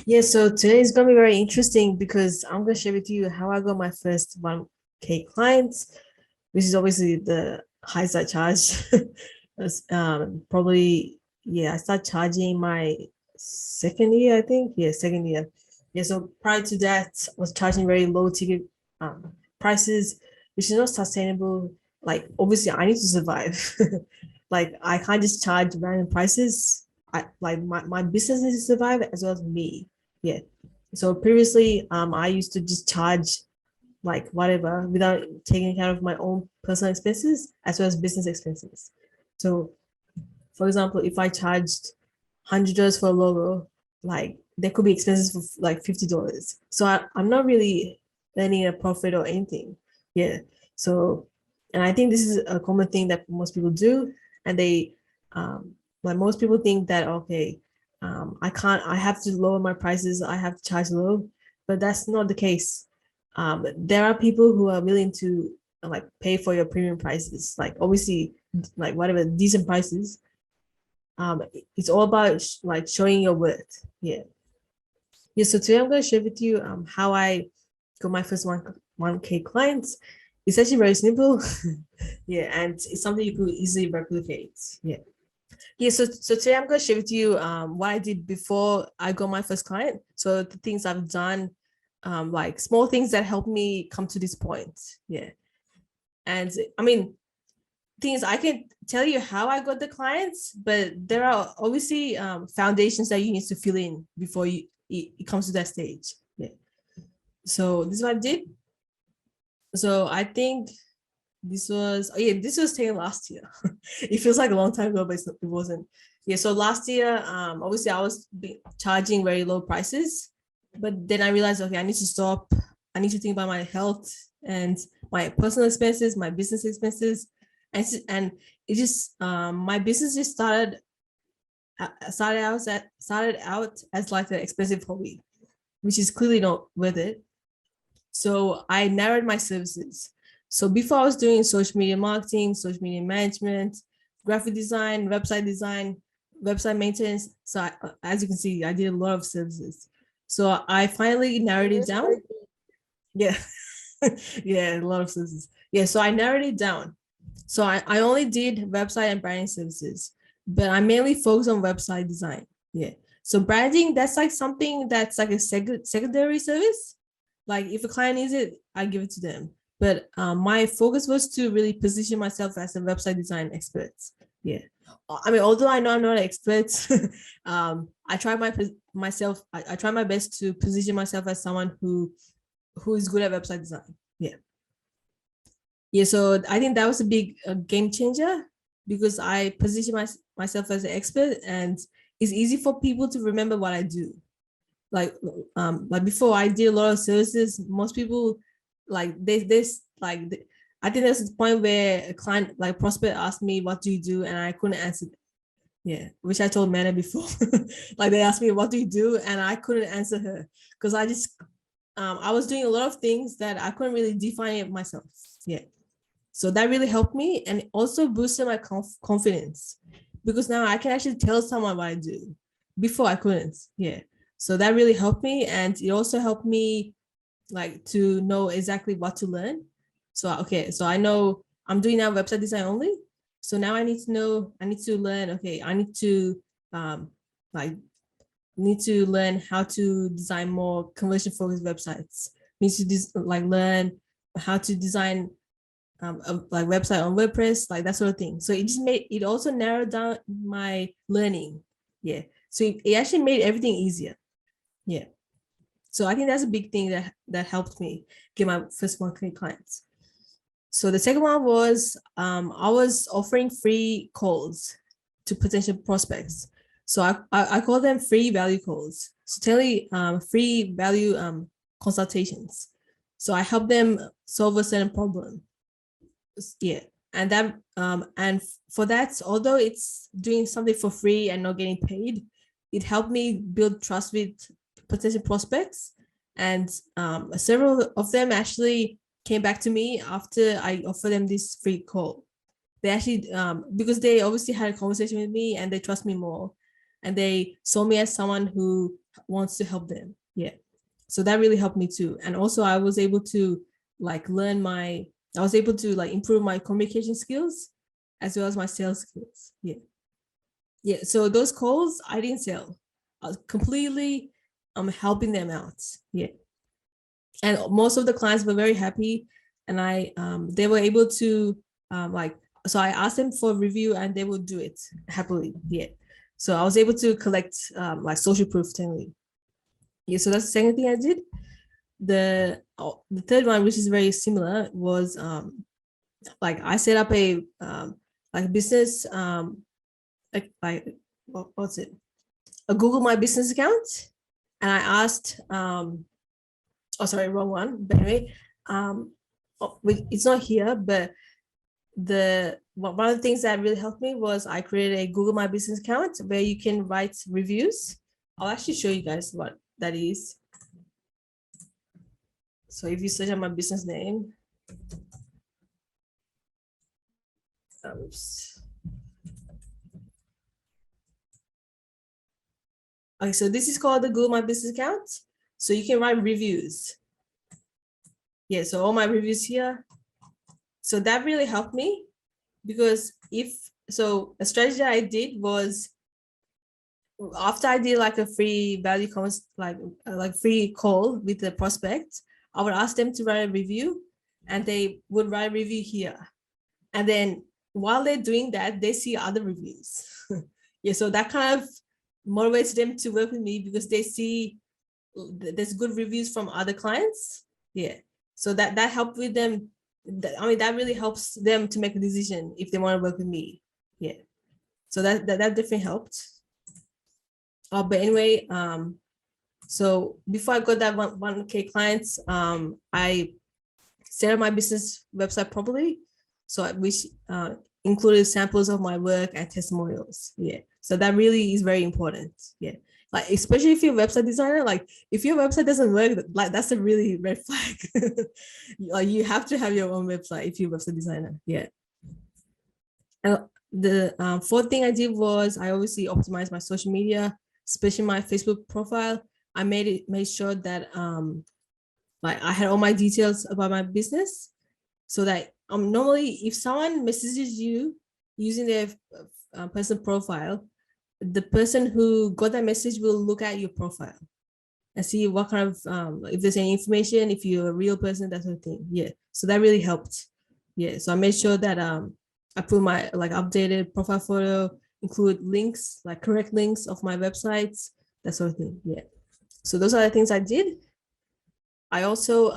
Yeah, so today is gonna be very interesting because I'm gonna share with you how I got my first 1K clients, which is obviously the highest I charge. Probably, yeah, I started charging my second year, I think. Yeah, second year. Yeah, so prior to that, I was charging very low ticket prices, which is not sustainable. Like, obviously, I need to survive. Like, I can't just charge random prices. My business needs to survive as well as me. Yeah. So previously, I used to just charge like whatever without taking account of my own personal expenses as well as business expenses. So, for example, if I charged $100 for a logo, like there could be expenses for like $50. So I'm not really earning a profit or anything. Yeah. So, and I think this is a common thing that most people do, and they, like most people think that okay, I have to lower my prices, I have to charge low, but that's not the case. There are people who are willing to like pay for your premium prices, like obviously like whatever decent prices. It's all about like showing your worth. Yeah. Yeah. So today I'm going to share with you how I got my first 1K clients. It's actually very simple. Yeah, and it's something you could easily replicate. Yeah. Yeah, so today I'm going to share with you what I did before I got my first client. So the things I've done, like small things that helped me come to this point. Yeah. And I mean, things I can tell you how I got the clients, but there are obviously foundations that you need to fill in before it comes to that stage. Yeah. So this is what I did. So I think this was taken last year. It feels like a long time ago, but it wasn't. Yeah. So last year, obviously I was charging very low prices, but then I realized, okay, I need to stop. I need to think about my health and my personal expenses, my business expenses, and it just my business just started out as like an expensive hobby, which is clearly not worth it. So I narrowed my services. So before I was doing social media marketing, social media management, graphic design, website maintenance. So as you can see, I did a lot of services. So I finally narrowed it down. Yeah. Yeah, a lot of services. Yeah, so I narrowed it down. So I only did website and branding services, but I mainly focus on website design. Yeah. So branding, that's like something that's like a secondary service. Like if a client needs it, I give it to them. But my focus was to really position myself as a website design expert. Yeah. I mean, although I know I'm not an expert, I try I try my best to position myself as someone who is good at website design. Yeah. Yeah, so I think that was a big game changer because I position myself as an expert, and it's easy for people to remember what I do. Like like before I did a lot of services, most people like I think there's a point where a client like prospect asked me what do you do, and I couldn't answer. Yeah, which I told Mana before. Like they asked me what do you do, and I couldn't answer her because I was doing a lot of things that I couldn't really define it myself. Yeah. So that really helped me and also boosted my confidence because now I can actually tell someone what I do. Before I couldn't. Yeah. So that really helped me, and it also helped me like to know exactly what to learn. So okay, so I know I'm doing now website design only. So now I need to learn, okay, I need to like need to learn how to design more conversion focused websites. Need to like learn how to design like website on WordPress, like that sort of thing. So it also narrowed down my learning. Yeah. So it actually made everything easier. Yeah. So I think that's a big thing that helped me get my first 1K clients. So the second one was I was offering free calls to potential prospects. So I call them free value calls. So totally free value consultations. So I help them solve a certain problem. Yeah. And for that, although it's doing something for free and not getting paid, it helped me build trust with potential prospects, and several of them actually came back to me after I offered them this free call. They actually because they obviously had a conversation with me and they trust me more, and they saw me as someone who wants to help them. Yeah. So that really helped me too. And also I was able to like improve my communication skills as well as my sales skills. Yeah. Yeah. So those calls, I didn't sell. I was completely helping them out. Yeah. And most of the clients were very happy, and they were able to so I asked them for a review and they would do it happily. Yeah. So I was able to collect like social proof timely. Yeah. So that's the second thing I did. The third one, which is very similar, was like I set up a like business what's it, a Google My Business account, and I asked oh sorry, wrong one, but anyway, it's not here, but one of the things that really helped me was I created a Google My Business account where you can write reviews. I'll actually show you guys what that is. So if you search up my business name, oops. Okay, so this is called the Google My Business account. So you can write reviews. Yeah, so all my reviews here. So that really helped me, because a strategy I did was, after I did like a free value comments, like free call with the prospect, I would ask them to write a review, and they would write a review here. And then while they're doing that, they see other reviews. Yeah, so that kind of motivates them to work with me, because they see there's good reviews from other clients. Yeah, so that helped with them. That really helps them to make a decision if they want to work with me. Yeah, so that definitely helped. But anyway, so before I got that 1K clients, I set up my business website properly, which included samples of my work and testimonials. Yeah, so that really is very important. Yeah, like especially if you're a website designer, like if your website doesn't work, like that's a really red flag. Like you have to have your own website if you're a website designer. Yeah. And the fourth thing I did was I obviously optimized my social media, especially my Facebook profile. I made sure that like I had all my details about my business, so that normally if someone messages you using their personal profile, the person who got that message will look at your profile and see what kind of if there's any information, if you're a real person, that sort of thing. Yeah, so that really helped. Yeah, so I made sure that I put my like updated profile photo, include links, like correct links of my websites, that sort of thing. Yeah, so those are the things I did. I also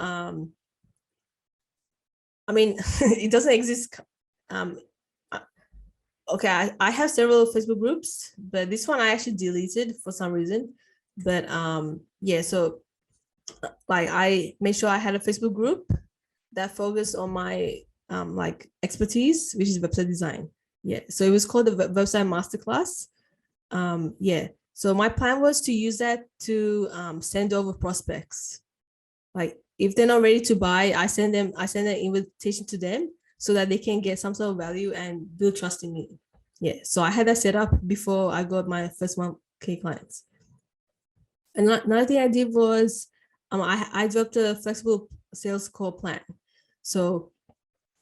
it doesn't exist. Okay, I have several Facebook groups, but this one I actually deleted for some reason. But yeah, so like I made sure I had a Facebook group that focused on my like expertise, which is website design. Yeah, so it was called the website masterclass. Yeah, so my plan was to use that to send over prospects. Like if they're not ready to buy, I send an invitation to them so that they can get some sort of value and build trust in me. Yeah, so I had that set up before I got my first 1K clients. And another thing I did was I developed a flexible sales call plan. So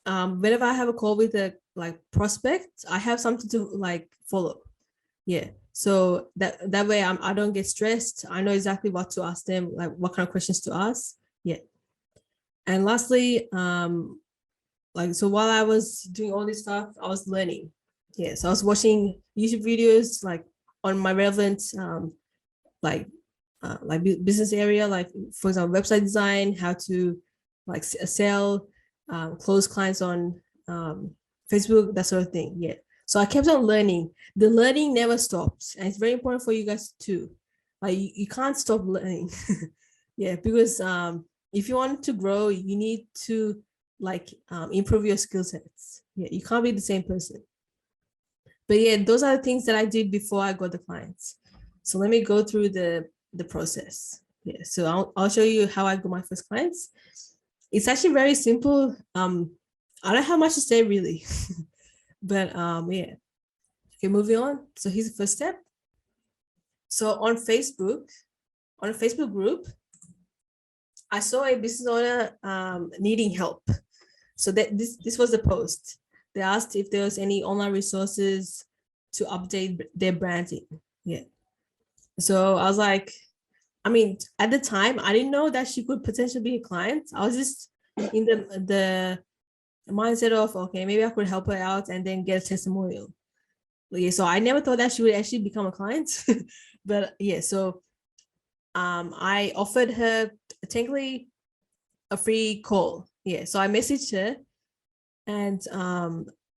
whenever I have a call with a like prospect, I have something to like follow. Yeah, so that way I don't get stressed. I know exactly what to ask them, like what kind of questions to ask. Yeah. And lastly, like so while I was doing all this stuff, I was learning. Yeah, so I was watching YouTube videos like on my relevant like business area, like for example website design, how to like sell, close clients on Facebook, that sort of thing. Yeah, so I kept on learning. The learning never stops, and it's very important for you guys too. Like you can't stop learning. Yeah, because if you want to grow, you need to like improve your skill sets. Yeah, you can't be the same person. But yeah, those are the things that I did before I got the clients. So let me go through the process. Yeah, so I'll show you how I got my first clients. It's actually very simple. I don't have much to say really, but yeah. Okay, moving on. So here's the first step. So on a Facebook group, I saw a business owner needing help. So that this was the post. They asked if there was any online resources to update their branding. Yeah. So I was like, I mean, at the time, I didn't know that she could potentially be a client. I was just in the mindset of, okay, maybe I could help her out and then get a testimonial. Yeah, so I never thought that she would actually become a client. But yeah, so I offered her technically a free call. Yeah, so I messaged her and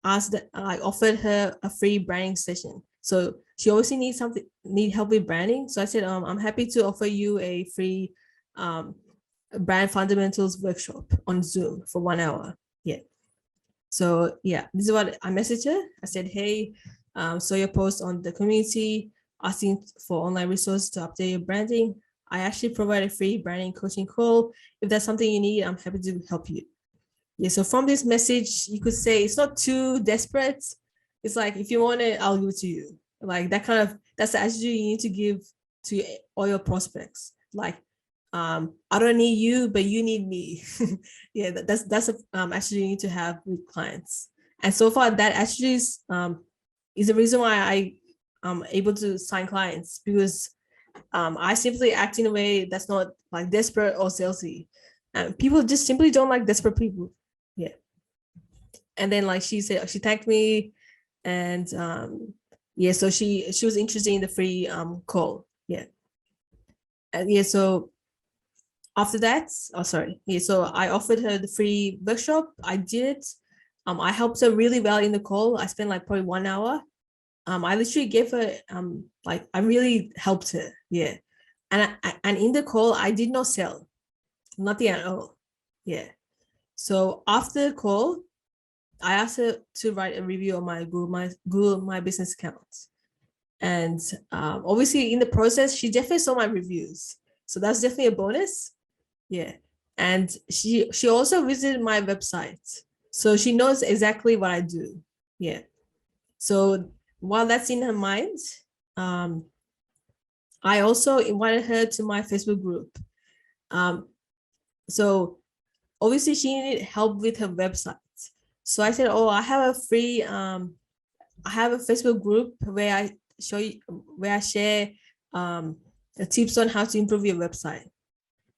asked that I offered her a free branding session. So she obviously need help with branding. So I said, I'm happy to offer you a free brand fundamentals workshop on Zoom for 1 hour. Yeah. So yeah, this is what I messaged her. I said, hey, saw your post on the community asking for online resources to update your branding. I actually provide a free branding coaching call. If that's something you need, I'm happy to help you. Yeah, so from this message, you could say it's not too desperate. It's like, if you want it, I'll give it to you. Like that's the attitude you need to give to all your prospects. Like, I don't need you, but you need me. Yeah, that's a attitude you need to have with clients. And so far, that attitude is the reason why I am able to sign clients, because I simply act in a way that's not like desperate or salesy. And people just simply don't like desperate people. Yeah. And then like she said, she thanked me, and yeah, so she was interested in the free call. Yeah. And yeah, so after that, oh sorry, yeah, so I offered her the free workshop. I did it. I helped her really well in the call. I spent like probably 1 hour. I literally gave her like I really helped her. Yeah. And in the call, I did not sell, nothing at all. Yeah. So after the call, I asked her to write a review on my Google My Business account. And obviously in the process, she definitely saw my reviews. So that's definitely a bonus. Yeah. And she also visited my website. So she knows exactly what I do. Yeah. So while that's in her mind, I also invited her to my Facebook group. So obviously she needed help with her website. So I said, oh, I have a free, I have a Facebook group where I share the tips on how to improve your website.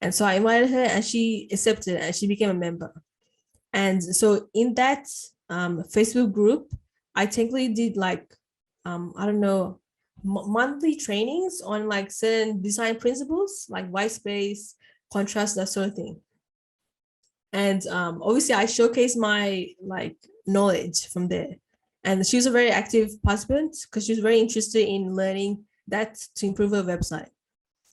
And so I invited her and she accepted and she became a member. And so in that Facebook group, I technically did like, I don't know, monthly trainings on like certain design principles, like white space, contrast, that sort of thing. And obviously I showcased my like knowledge from there. And she was a very active participant because she was very interested in learning that to improve her website.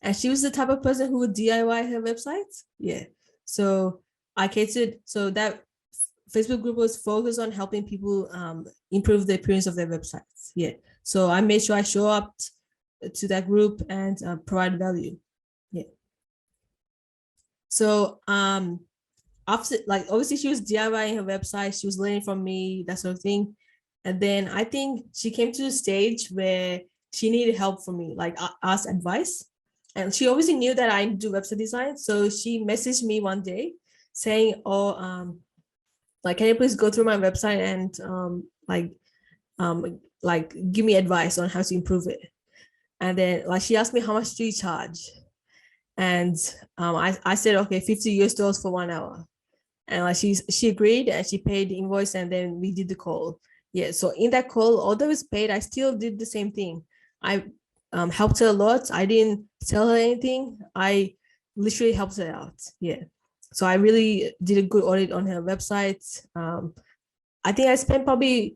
And she was the type of person who would DIY her website. Yeah. So I catered, so that Facebook group was focused on helping people improve the appearance of their websites. Yeah. So I made sure I show up to that group and provide value. Yeah. So after, like, obviously she was DIYing her website, she was learning from me, that sort of thing. And then I think she came to the stage where she needed help from me, like ask advice. And she obviously knew that I do website design. So she messaged me one day saying, oh, like, can you please go through my website and like give me advice on how to improve it? And then like she asked me, how much do you charge? And I said, okay, $50 for 1 hour. And like she agreed and she paid the invoice and then we did the call. Yeah. So in that call, although it's paid, I still did the same thing. I helped her a lot. I didn't tell her anything. I literally helped her out. Yeah. So I really did a good audit on her website. I think I spent probably,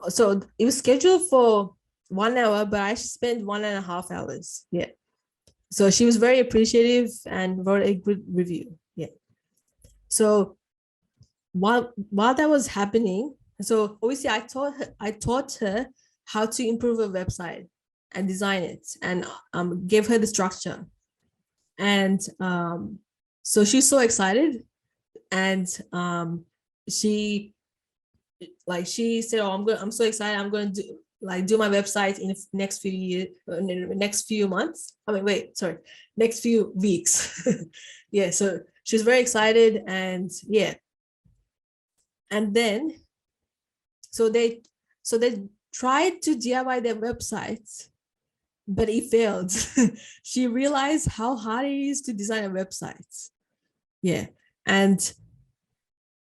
so it was scheduled for 1 hour, but I spent 1.5 hours. Yeah. So she was very appreciative and wrote a good review. Yeah. So while that was happening, so obviously I taught her how to improve her website and design it, and gave her the structure. And so she's so excited, and she said, oh, I'm so excited, I'm going to like do my website in the next few months. Next few weeks. Yeah, so she's very excited, and yeah, and then so they tried to DIY their websites, but it failed. She realized how hard it is to design a website. Yeah, and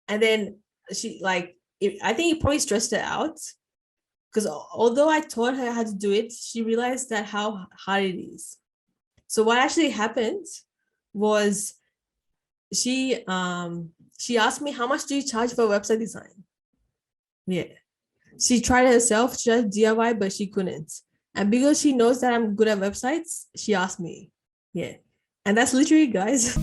then she like I think it probably stressed her out, because although I taught her how to do it, she realized that how hard it is. So what actually happened was she asked me, how much do you charge for website design? Yeah. She tried it herself, she tried DIY, but she couldn't. And because she knows that I'm good at websites, she asked me. Yeah. And that's literally, guys.